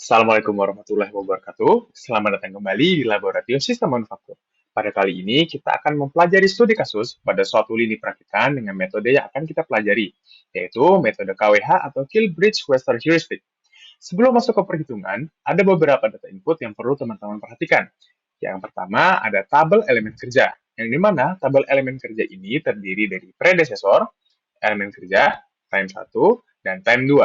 Assalamualaikum warahmatullahi wabarakatuh. Selamat datang kembali di Laboratorium Sistem Manufaktur. Pada kali ini, kita akan mempelajari studi kasus pada suatu lini perakitan dengan metode yang akan kita pelajari, yaitu metode KWH atau Kilbridge-Western Heuristic. Sebelum masuk ke perhitungan, ada beberapa data input yang perlu teman-teman perhatikan. Yang pertama, ada tabel elemen kerja, yang dimana tabel elemen kerja ini terdiri dari predesesor, elemen kerja, time 1, dan time 2.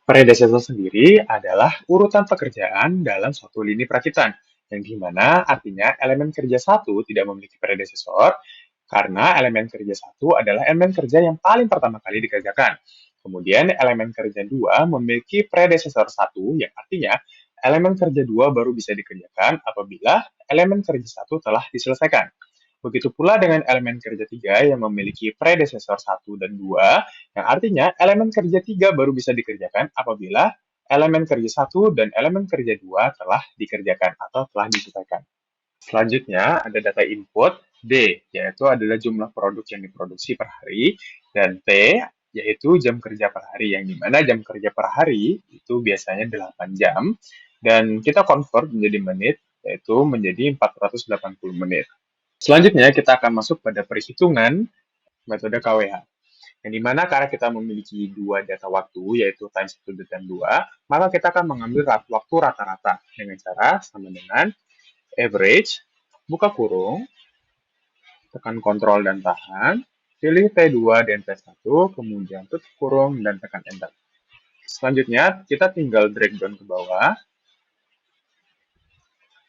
Predesesor sendiri adalah urutan pekerjaan dalam suatu lini perakitan, yang dimana artinya elemen kerja 1 tidak memiliki predesesor, karena elemen kerja 1 adalah elemen kerja yang paling pertama kali dikerjakan. Kemudian elemen kerja 2 memiliki predesesor 1, yang artinya elemen kerja 2 baru bisa dikerjakan apabila elemen kerja 1 telah diselesaikan. Begitu pula dengan elemen kerja 3 yang memiliki predesesor 1 dan 2, yang artinya elemen kerja 3 baru bisa dikerjakan apabila elemen kerja 1 dan elemen kerja 2 telah dikerjakan atau telah diselesaikan. Selanjutnya ada data input D, yaitu adalah jumlah produk yang diproduksi per hari, dan T, yaitu jam kerja per hari, yang dimana jam kerja per hari itu biasanya 8 jam, dan kita convert menjadi menit, yaitu menjadi 480 menit. Selanjutnya, kita akan masuk pada perhitungan metode KWH. Yang dimana karena kita memiliki dua data waktu, yaitu time 1 dan time 2, maka kita akan mengambil waktu rata-rata dengan cara sama dengan average, buka kurung, tekan kontrol dan tahan, pilih T2 dan T1, kemudian tutup kurung dan tekan enter. Selanjutnya, kita tinggal drag down ke bawah,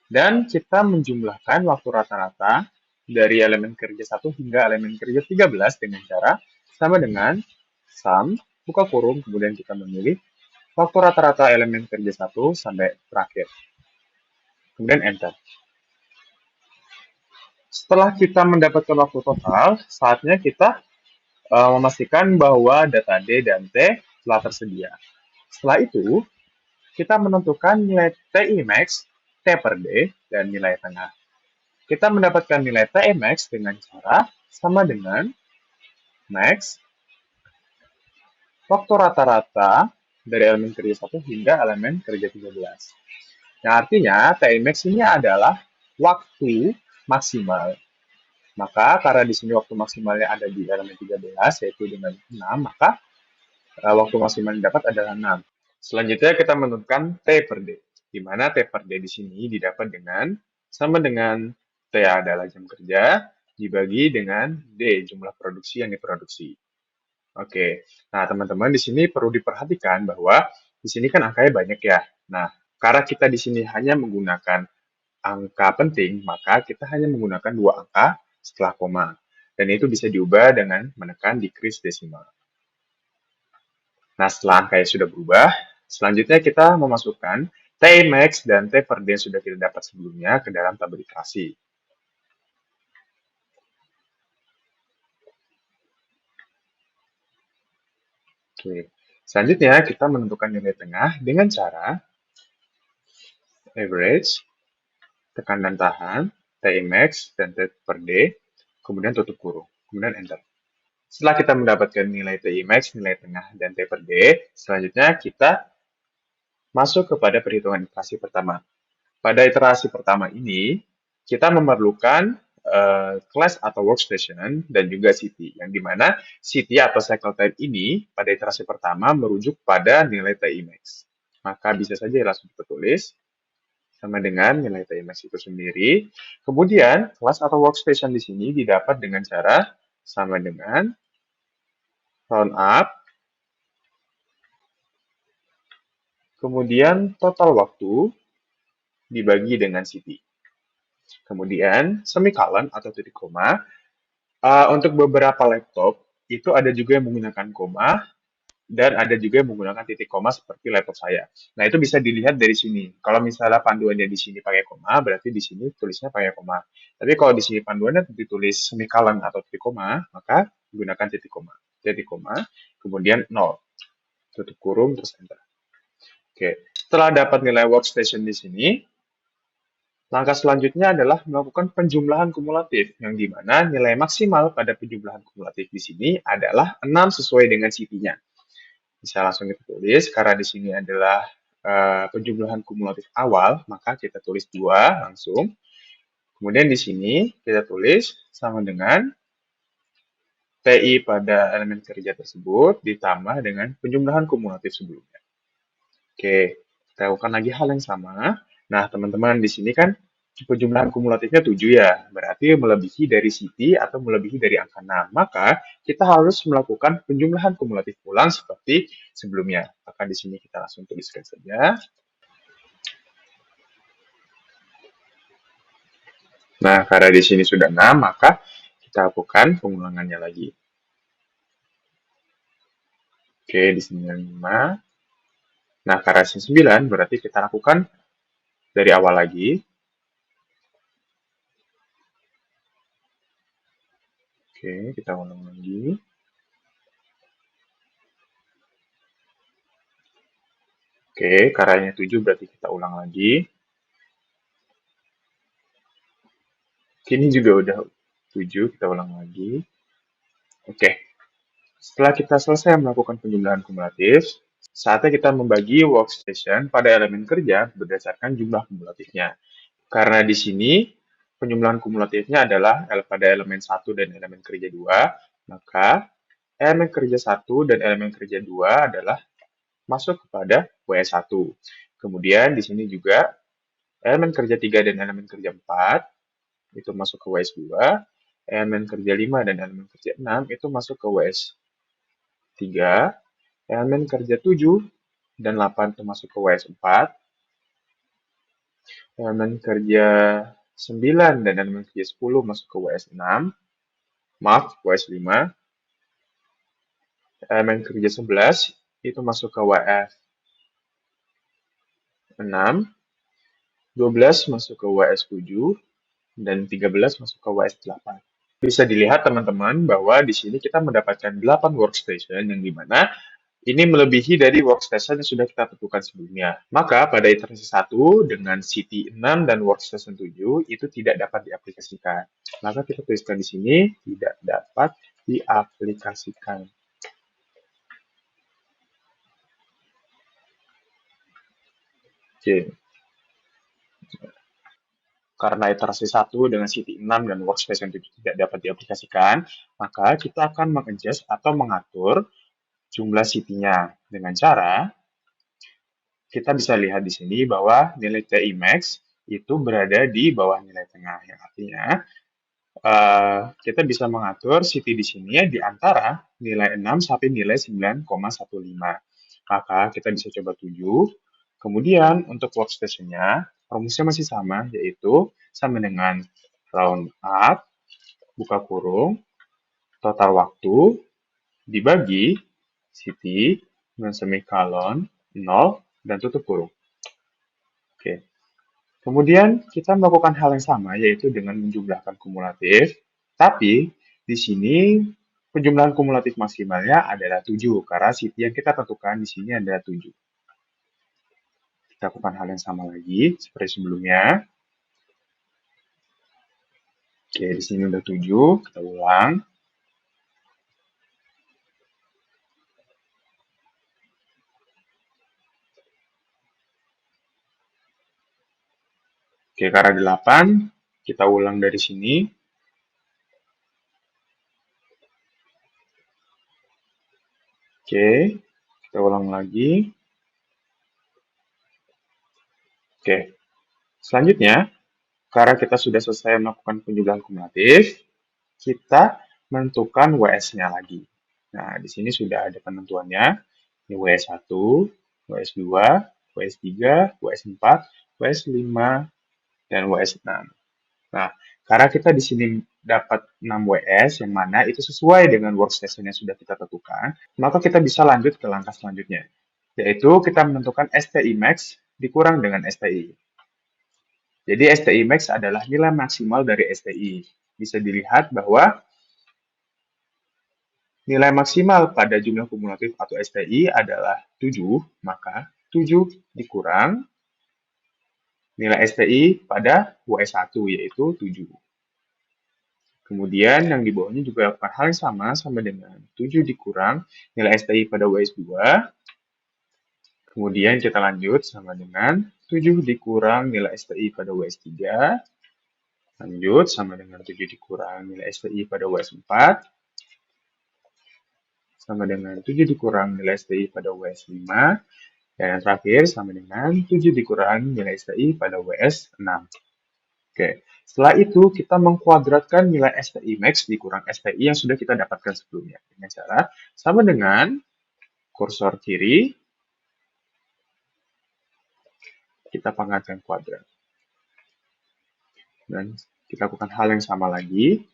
dan kita menjumlahkan waktu rata-rata dari elemen kerja 1 hingga elemen kerja 13 dengan cara sama dengan sum, buka kurung, kemudian kita memilih waktu rata-rata elemen kerja 1 sampai terakhir. Kemudian enter. Setelah kita mendapatkan waktu total, saatnya kita memastikan bahwa data D dan T telah tersedia. Setelah itu, kita menentukan nilai TI max, T per D, dan nilai tengah. Kita mendapatkan nilai TI max dengan cara sama dengan max waktu rata-rata dari elemen kerja 1 hingga elemen kerja 13. Yang artinya TI max ini adalah waktu maksimal. Maka karena di sini waktu maksimalnya ada di elemen 13, yaitu dengan 6, maka waktu maksimal yang didapat adalah 6. Selanjutnya kita menentukan T per D, di mana T per D di sini didapat dengan sama dengan T adalah jam kerja, dibagi dengan D, jumlah produksi yang diproduksi. Oke, nah teman-teman di sini perlu diperhatikan bahwa di sini kan angkanya banyak ya. Nah, karena kita di sini hanya menggunakan angka penting, maka kita hanya menggunakan dua angka setelah koma. Dan itu bisa diubah dengan menekan decrease decimal. Nah, setelah angkanya sudah berubah, selanjutnya kita memasukkan T max dan T per D yang sudah kita dapat sebelumnya ke dalam tabel iterasi. Oke. Selanjutnya, kita menentukan nilai tengah dengan cara average, tekan dan tahan, T max dan T per D, kemudian tutup kurung, kemudian enter. Setelah kita mendapatkan nilai TI max, nilai tengah, dan T per D, selanjutnya kita masuk kepada perhitungan iterasi pertama. Pada iterasi pertama ini, kita memerlukan class atau workstation dan juga city, yang dimana city atau cycle time ini pada iterasi pertama merujuk pada nilai TI max. Maka bisa saja langsung kita tulis sama dengan nilai TI max itu sendiri. Kemudian, class atau workstation di sini didapat dengan cara sama dengan round up, kemudian total waktu dibagi dengan city. Kemudian semikolon atau titik koma. Untuk beberapa laptop itu ada juga yang menggunakan koma dan ada juga yang menggunakan titik koma seperti laptop saya. Nah, itu bisa dilihat dari sini. Kalau misalnya panduannya di sini pakai koma, berarti di sini tulisnya pakai koma. Tapi kalau di sini panduannya ditulis semikolon atau titik koma, maka gunakan titik koma. Titik koma, kemudian 0. Tutup kurung, terus enter. Oke, setelah dapat nilai workstation di sini, langkah selanjutnya adalah melakukan penjumlahan kumulatif, yang dimana nilai maksimal pada penjumlahan kumulatif di sini adalah 6 sesuai dengan CT-nya. Bisa langsung kita tulis, karena di sini adalah penjumlahan kumulatif awal, maka kita tulis 2 langsung. Kemudian di sini kita tulis sama dengan TI pada elemen kerja tersebut ditambah dengan penjumlahan kumulatif sebelumnya. Oke, kita lakukan lagi hal yang sama. Nah, teman-teman, di sini kan penjumlahan kumulatifnya 7 ya, berarti melebihi dari Siti atau melebihi dari angka 6. Maka, kita harus melakukan penjumlahan kumulatif ulang seperti sebelumnya. Maka di sini kita langsung tuliskan saja. Nah, karena di sini sudah 6, maka kita lakukan pengulangannya lagi. Oke, di sini 5. Nah, karena di sini 9, berarti kita lakukan dari awal lagi. Oke, kita ulang lagi. Oke, karanya 7 berarti kita ulang lagi. Ini juga udah 7, kita ulang lagi. Oke, setelah kita selesai melakukan penjumlahan kumulatif, saatnya kita membagi workstation pada elemen kerja berdasarkan jumlah kumulatifnya. Karena di sini penjumlahan kumulatifnya adalah pada elemen 1 dan elemen kerja 2, maka elemen kerja 1 dan elemen kerja 2 adalah masuk kepada WS1. Kemudian di sini juga elemen kerja 3 dan elemen kerja 4 itu masuk ke WS2, elemen kerja 5 dan elemen kerja 6 itu masuk ke WS3, elemen kerja 7 dan 8 itu masuk ke WS4, elemen kerja 9 dan elemen kerja 10 masuk ke WS6, maaf, WS5, elemen kerja 11 itu masuk ke WS6, 12 masuk ke WS7, dan 13 masuk ke WS8. Bisa dilihat teman-teman bahwa di sini kita mendapatkan 8 workstation yang dimana ini melebihi dari workstation yang sudah kita tentukan sebelumnya. Maka pada iterasi 1 dengan City 6 dan workstation 7 itu tidak dapat diaplikasikan. Maka kita tuliskan di sini tidak dapat diaplikasikan. Oke. Karena iterasi 1 dengan City 6 dan workstation 7 tidak dapat diaplikasikan, maka kita akan mengadjust atau mengatur jumlah City-nya dengan cara kita bisa lihat di sini bahwa nilai TI max itu berada di bawah nilai tengah, yang artinya kita bisa mengatur City di sini ya di antara nilai 6 sampai nilai 9,15. Maka kita bisa coba 7. Kemudian untuk workstation-nya, rumusnya masih sama, yaitu sama dengan round up, buka kurung, total waktu, dibagi City dengan semikolon 0 dan tutup kurung. Oke. Kemudian kita melakukan hal yang sama yaitu dengan menjumlahkan kumulatif, tapi di sini penjumlahan kumulatif maksimalnya adalah 7 karena City yang kita tentukan di sini adalah 7. Kita lakukan hal yang sama lagi seperti sebelumnya. Oke, di sini udah 7, kita ulang. Oke, karena 8, kita ulang dari sini. Oke, kita ulang lagi. Oke, selanjutnya, karena kita sudah selesai melakukan penjumlahan kumulatif, kita menentukan WS-nya lagi. Nah, di sini sudah ada penentuannya. Ini WS1, WS2, WS3, WS4, WS5, dan WS6. Nah, karena kita di sini dapat 6 WS, yang mana itu sesuai dengan workstation yang sudah kita tentukan, maka kita bisa lanjut ke langkah selanjutnya, yaitu kita menentukan STI max dikurang dengan STI. Jadi STI max adalah nilai maksimal dari STI. Bisa dilihat bahwa nilai maksimal pada jumlah kumulatif atau STI adalah 7, maka 7 dikurang nilai STI pada WS1 yaitu 7. Kemudian yang di bawahnya juga lakukan hal yang sama dengan 7 dikurang nilai STI pada WS2 Kemudian kita lanjut sama dengan 7 dikurang nilai STI pada WS3. Lanjut sama dengan 7 dikurang nilai STI pada WS4. Sama dengan 7 dikurang nilai STI pada WS5. Dan yang terakhir sama dengan 7 dikurang nilai STI pada WS6. Oke, setelah itu kita mengkuadratkan nilai STI max dikurang STI yang sudah kita dapatkan sebelumnya. Dengan cara sama dengan kursor kiri, kita pangkatkan kuadrat. Dan kita lakukan hal yang sama lagi.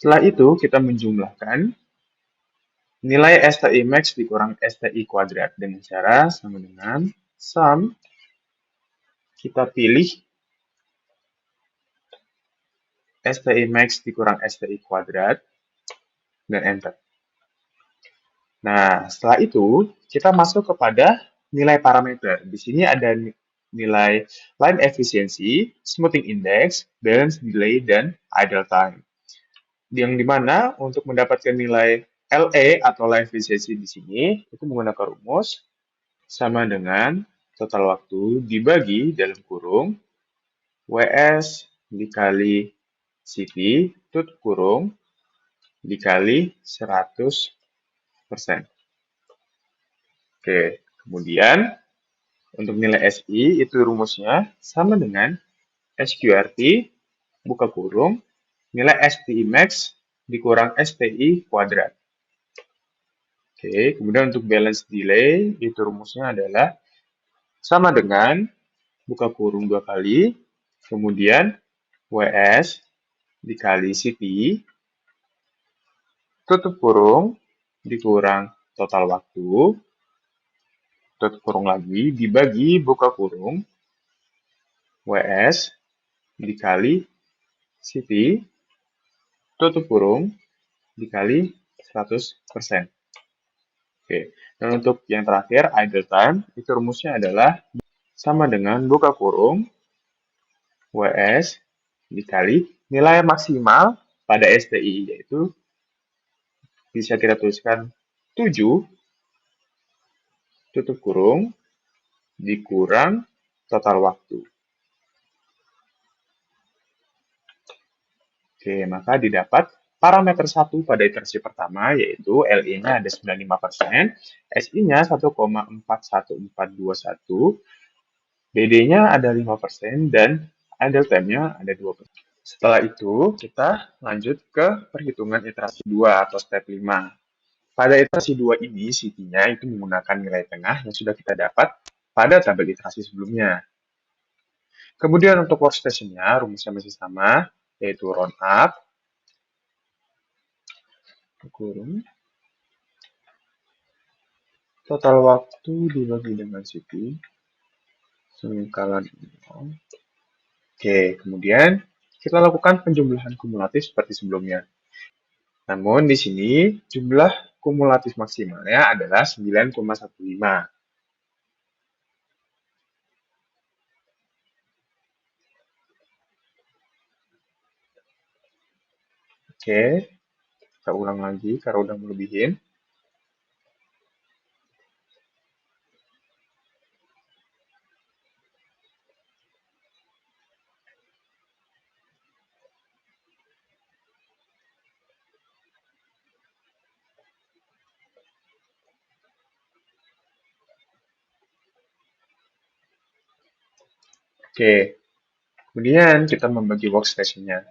Setelah itu, kita menjumlahkan nilai STI max dikurang STI kuadrat dengan cara sama dengan sum, kita pilih STI max dikurang STI kuadrat, dan enter. Nah, setelah itu, kita masuk kepada nilai parameter. Di sini ada nilai line efficiency, smoothing index, balance delay, dan idle time. Yang dimana untuk mendapatkan nilai LE atau line efficiency di sini, itu menggunakan rumus sama dengan total waktu dibagi dalam kurung WS dikali CV tutup kurung dikali 100%. Oke, kemudian untuk nilai SI itu rumusnya sama dengan SQRT buka kurung nilai STI max dikurang STI kuadrat. Oke, kemudian untuk balance delay itu rumusnya adalah sama dengan buka kurung 2 kali, kemudian WS dikali CT tutup kurung dikurang total waktu tutup kurung lagi dibagi buka kurung WS dikali CT tutup kurung dikali 100%. Oke, dan untuk yang terakhir idle time itu rumusnya adalah sama dengan buka kurung WS dikali nilai maksimal pada STI yaitu bisa kita tuliskan 7 tutup kurung dikurang total waktu. Oke, maka didapat parameter 1 pada iterasi pertama, yaitu LE-nya ada 95%, SI-nya 1,41421, BD-nya ada 5%, dan idle time-nya ada 2%. Setelah itu, kita lanjut ke perhitungan iterasi 2 atau step 5. Pada iterasi 2 ini, CT-nya itu menggunakan nilai tengah yang sudah kita dapat pada tabel iterasi sebelumnya. Kemudian untuk workstation-nya, rumusnya masih sama, yaitu round up, kurung, total waktu dibagi dengan CT, semikalan 0. Oke, kemudian kita lakukan penjumlahan kumulatif seperti sebelumnya. Namun di sini jumlah kumulatif maksimalnya adalah 9,15. Oke, kita ulang lagi karena udah melebihin. Oke, kemudian kita membagi workstation-nya.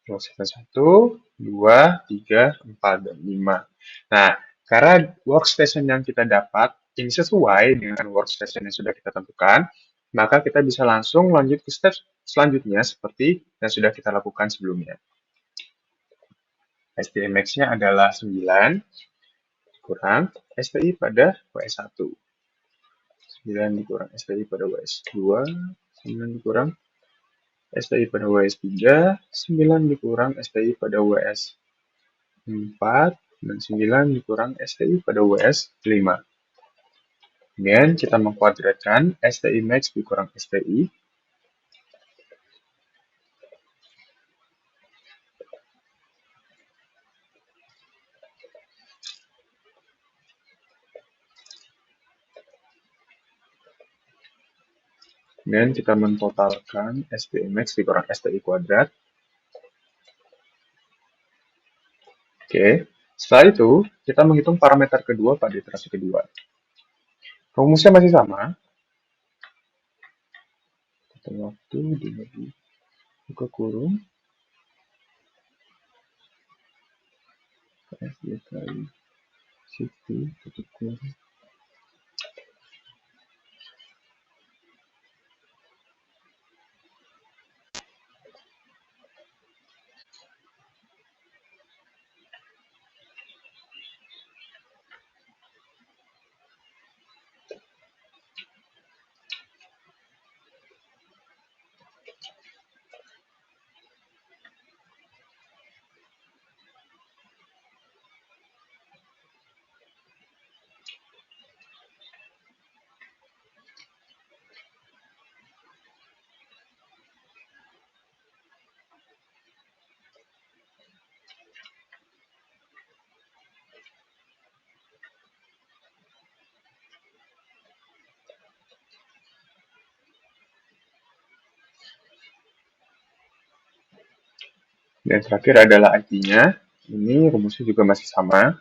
Workstation 1, 2, 3, 4, dan 5. Nah, karena workstation yang kita dapat ini sesuai dengan workstation yang sudah kita tentukan, maka kita bisa langsung lanjut ke step selanjutnya seperti yang sudah kita lakukan sebelumnya. STI max-nya adalah 9 kurang STI pada WS1. 9 dikurang STI pada WS2, 9 dikurang STI pada WS3, 9 dikurang STI pada WS4, dan 9 dikurang STI pada WS5. Kemudian kita mengkuadratkan STI max dikurang STI. Kemudian kita mentotalkan STI max dikurang STI kuadrat. Oke, setelah itu kita menghitung parameter kedua pada iterasi kedua. Rumusnya masih sama. Total waktu dibagi buka kurung S dikali situ tutup kurung. Dan terakhir adalah artinya. Ini rumusnya juga masih sama.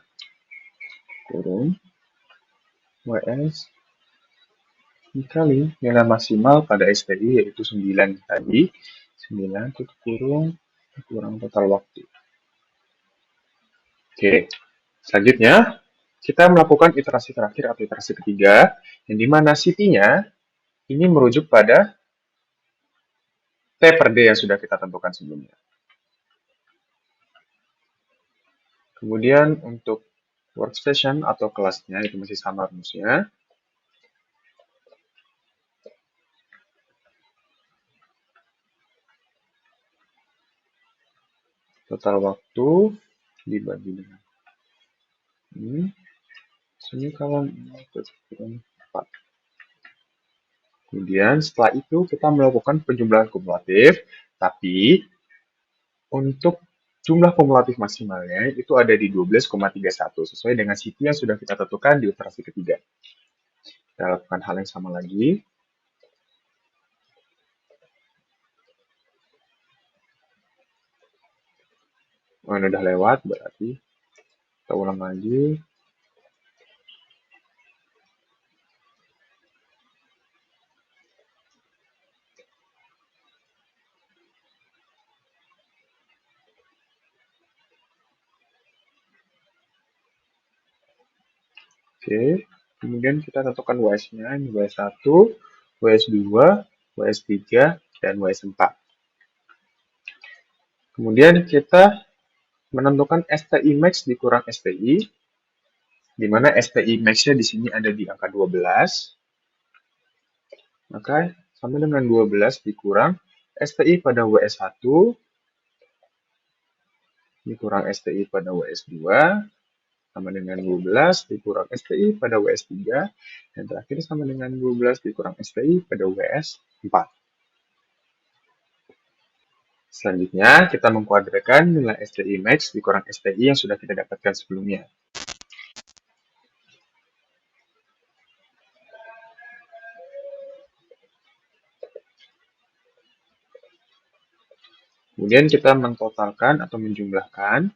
Kurung WS dikali nilai maksimal pada STI yaitu 9 tadi. 9 tutup kurung kurang total waktu. Oke, selanjutnya kita melakukan iterasi terakhir atau iterasi ketiga, yang dimana CT-nya ini merujuk pada T per D yang sudah kita tentukan sebelumnya. Kemudian untuk workstation atau kelasnya itu masih sama rumusnya. Total waktu dibagi dengan ini. Semikolon 4. Kemudian setelah itu kita melakukan penjumlahan kumulatif, tapi untuk jumlah kumulatif maksimalnya itu ada di 12,31 sesuai dengan CT yang sudah kita tentukan di iterasi ketiga. Kita lakukan hal yang sama lagi. Oh, ini udah lewat, berarti kita ulang lagi. Oke, kemudian kita tentukan WS-nya, ini WS1, WS2, WS3, dan WS4. Kemudian kita menentukan STI max dikurang STI, di mana STI max-nya di sini ada di angka 12, maka sama dengan 12 dikurang STI pada WS1, dikurang STI pada WS2, sama dengan 12 dikurang STI pada WS3, dan terakhir sama dengan 12 dikurang STI pada WS4. Selanjutnya, kita mengkuadratkan nilai STI max dikurang STI yang sudah kita dapatkan sebelumnya. Kemudian kita mentotalkan atau menjumlahkan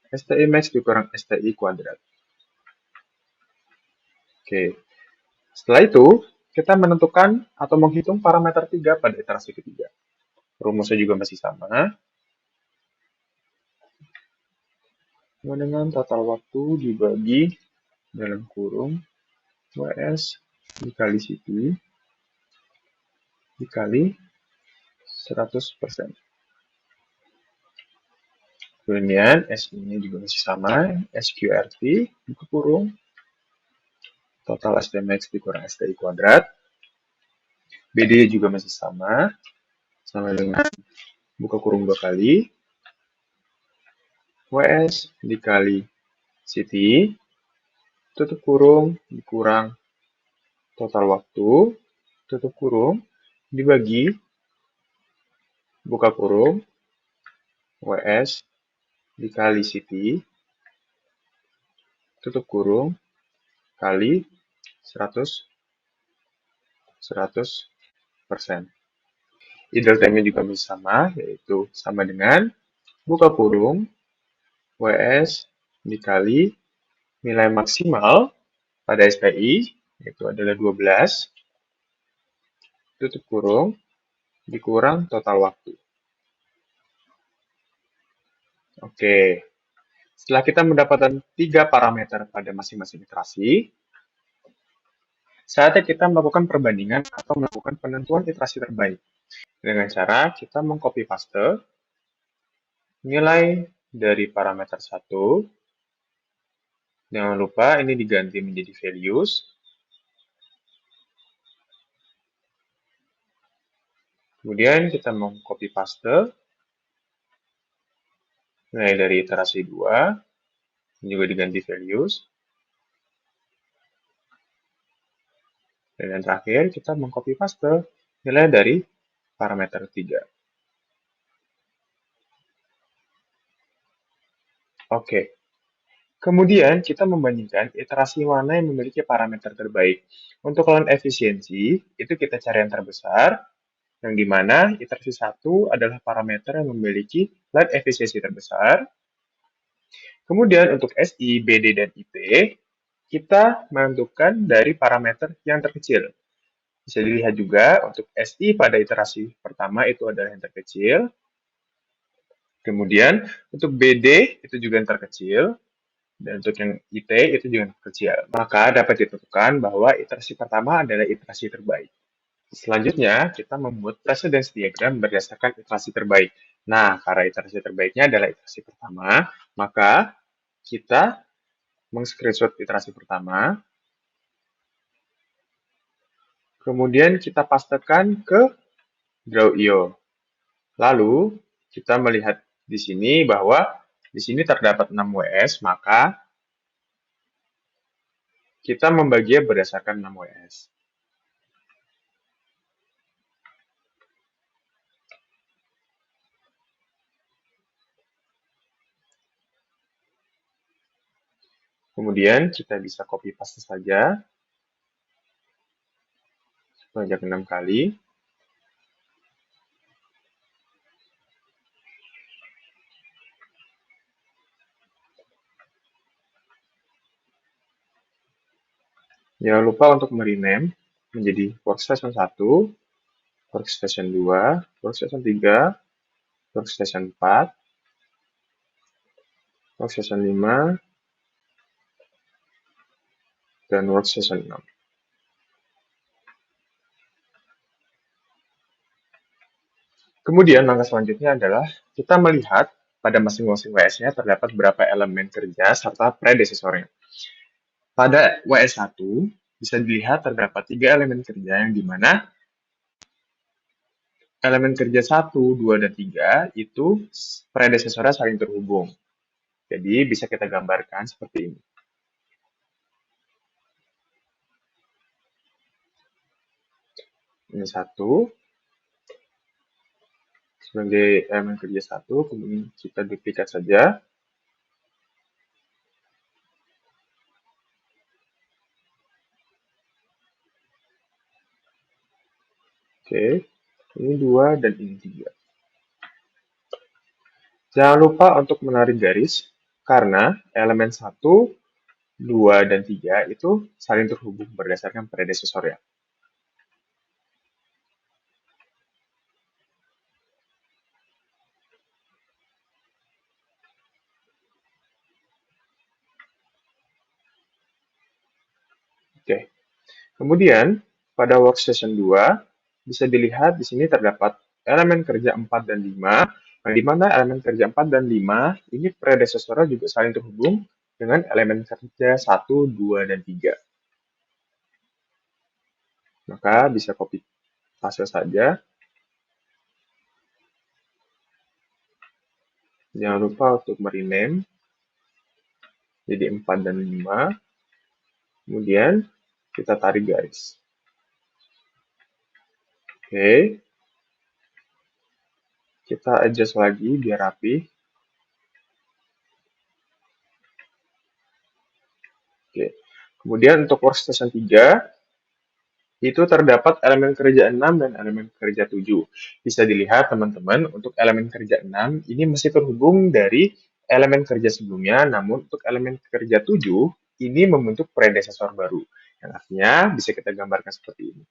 STI max dikurang STI kuadrat. Oke. Setelah itu, kita menentukan atau menghitung parameter 3 pada iterasi ketiga. Rumusnya juga masih sama. Sama dengan total waktu dibagi dalam kurung WS dikali CT dikali 100%. Kemudian S ini juga masih sama, SQRT buka kurung total ST max dikurang STI kuadrat. BD juga masih sama dengan buka kurung 2 kali WS dikali CT tutup kurung dikurang total waktu, tutup kurung, dibagi, buka kurung, WS, dikali City, tutup kurung, kali 100, 100%. Idle time-nya juga masih sama, yaitu sama dengan buka kurung, WS, dikali nilai maksimal pada SPI, yaitu adalah 12, tutup kurung, dikurang total waktu. Oke, setelah kita mendapatkan 3 parameter pada masing-masing iterasi, saatnya kita melakukan perbandingan atau melakukan penentuan iterasi terbaik. Dengan cara kita mengcopy paste nilai dari parameter 1. Jangan lupa ini diganti menjadi values. Kemudian kita mengcopy paste nilai dari iterasi 2. Juga diganti values. Dan yang terakhir kita mengcopy paste nilai dari parameter 3. Oke. Kemudian kita membandingkan iterasi mana yang memiliki parameter terbaik. Untuk lawan efisiensi, itu kita cari yang terbesar, yang dimana iterasi 1 adalah parameter yang memiliki light efisiensi terbesar. Kemudian untuk SI, BD, dan IP, kita menentukan dari parameter yang terkecil. Bisa dilihat juga untuk SI pada iterasi pertama itu adalah yang terkecil. Kemudian untuk BD itu juga yang terkecil. Dan untuk yang IT itu juga yang kecil. Maka dapat ditentukan bahwa iterasi pertama adalah iterasi terbaik. Selanjutnya, kita membuat precedence diagram berdasarkan iterasi terbaik. Nah, karena iterasi terbaiknya adalah iterasi pertama, maka kita meng-screenshot iterasi pertama, kemudian kita pastekan ke Draw.io. Lalu, kita melihat di sini bahwa di sini terdapat 6 WS, maka kita membaginya berdasarkan 6 WS. Kemudian kita bisa copy paste saja sebanyak 6 kali. Jangan lupa untuk merename menjadi workstation 1, workstation 2, workstation 3, workstation 4, workstation 5, dan workstation 6. Kemudian langkah selanjutnya adalah kita melihat pada masing-masing WS-nya terdapat berapa elemen kerja serta predesesornya. Pada WS1 bisa dilihat terdapat 3 elemen kerja yang dimana elemen kerja 1, 2, dan 3 itu predesesornya saling terhubung. Jadi bisa kita gambarkan seperti ini. Ini 1 sebagai elemen kerja 1, kemudian kita duplikat saja. Oke, ini 2 dan ini 3. Jangan lupa untuk menarik garis, karena elemen 1, 2, dan 3 itu saling terhubung berdasarkan predesesornya. Oke. Kemudian, pada workstation 2, bisa dilihat di sini terdapat elemen kerja 4 dan 5, yang di mana elemen kerja 4 dan 5 ini predesesornya juga saling terhubung dengan elemen kerja 1, 2, dan 3. Maka bisa copy paste saja. Jangan lupa untuk merename jadi 4 dan 5. Kemudian kita tarik garis. Oke, kita adjust lagi biar rapi. Oke. Kemudian untuk workstation 3, itu terdapat elemen kerja 6 dan elemen kerja 7. Bisa dilihat teman-teman, untuk elemen kerja 6 ini masih terhubung dari elemen kerja sebelumnya, namun untuk elemen kerja 7 ini membentuk predesesor baru. Yang artinya bisa kita gambarkan seperti ini.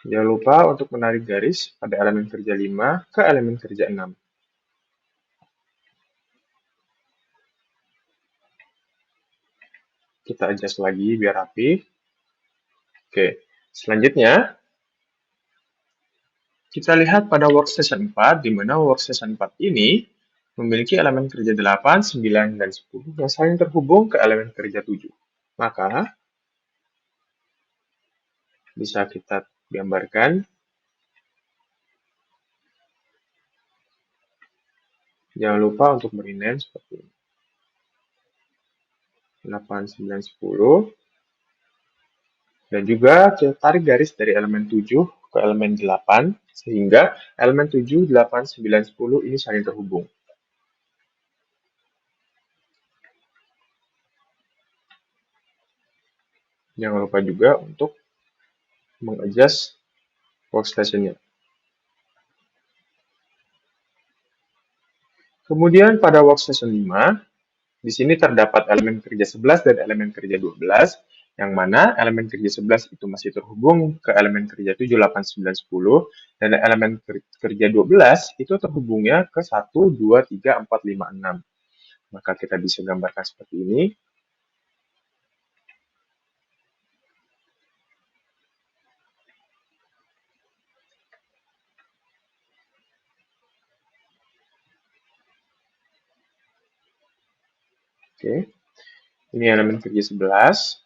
Jangan lupa untuk menarik garis pada elemen kerja 5 ke elemen kerja 6. Kita adjust lagi biar rapi. Oke, selanjutnya kita lihat pada workstation 4, di mana workstation 4 ini memiliki elemen kerja 8, 9, dan 10 yang saling terhubung ke elemen kerja 7. Maka, bisa kita gambarkan. Jangan lupa untuk merename seperti ini. 8, 9, 10. Dan juga kita tarik garis dari elemen 7 ke elemen 8, sehingga elemen 7, 8, 9, 10 ini saling terhubung. Jangan lupa juga untuk mengadjust workstation-nya. Kemudian pada workstation 5, di sini terdapat elemen kerja 11 dan elemen kerja 12, yang mana elemen kerja 11 itu masih terhubung ke elemen kerja 7, 8, 9, 10, dan elemen kerja 12 itu terhubungnya ke 1, 2, 3, 4, 5, 6. Maka kita bisa gambarkan seperti ini. Oke, ini elemen kerja 11,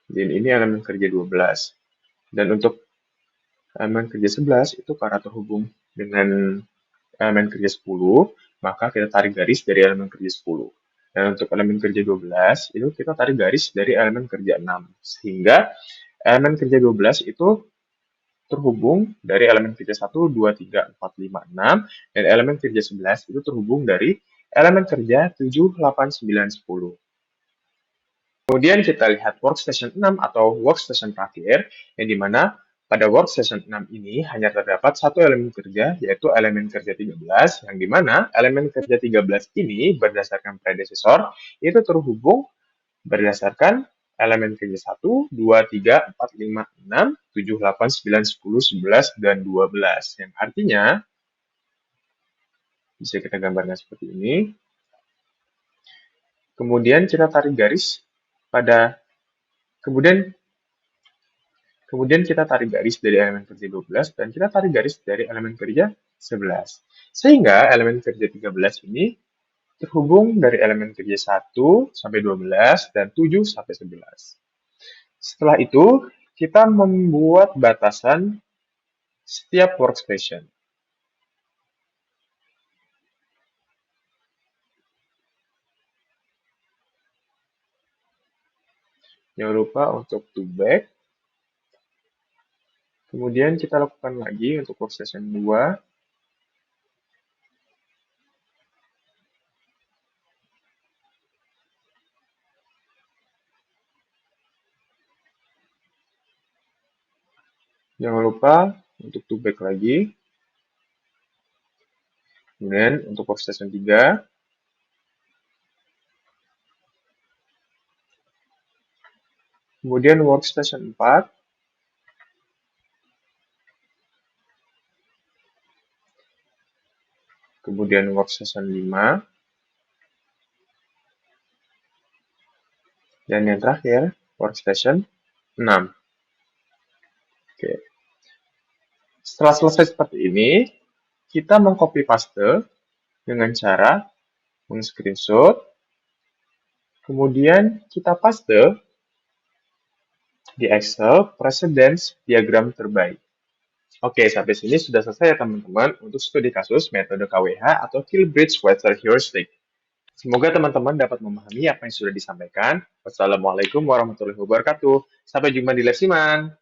dan ini elemen kerja 12. Dan untuk elemen kerja 11 itu karena terhubung dengan elemen kerja 10, maka kita tarik garis dari elemen kerja 10. Dan untuk elemen kerja 12, itu kita tarik garis dari elemen kerja 6. Sehingga elemen kerja 12 itu terhubung dari elemen kerja 1, 2, 3, 4, 5, 6, dan elemen kerja 11 itu terhubung dari elemen kerja 7, 8, 9, 10. Kemudian kita lihat workstation 6 atau workstation terakhir, yang dimana pada workstation 6 ini hanya terdapat satu elemen kerja, yaitu elemen kerja 13, yang dimana elemen kerja 13 ini berdasarkan predesesor, itu terhubung berdasarkan elemen kerja 1, 2, 3, 4, 5, 6, 7, 8, 9, 10, 11, dan 12. Yang artinya, bisa kita gambarkan seperti ini. Kemudian kita tarik garis pada, kemudian kita tarik garis dari elemen kerja 12 dan kita tarik garis dari elemen kerja 11. Sehingga elemen kerja 13 ini terhubung dari elemen kerja 1 sampai 12 dan 7 sampai 11. Setelah itu, kita membuat batasan setiap workstation. Jangan lupa untuk to back. Kemudian kita lakukan lagi untuk workstation 2. Jangan lupa untuk to back lagi. Kemudian untuk workstation 3. Kemudian workstation 4. Kemudian workstation 5. Dan yang terakhir, workstation 6. Oke. Setelah selesai seperti ini, kita mengcopy paste dengan cara men-screenshot, kemudian kita paste di Excel precedence diagram terbaik. Oke, sampai sini sudah selesai ya teman-teman untuk studi kasus metode KWH atau Kilbridge-Wexler heuristic. Semoga teman-teman dapat memahami apa yang sudah disampaikan. Wassalamualaikum warahmatullahi wabarakatuh. Sampai jumpa di Lesiman.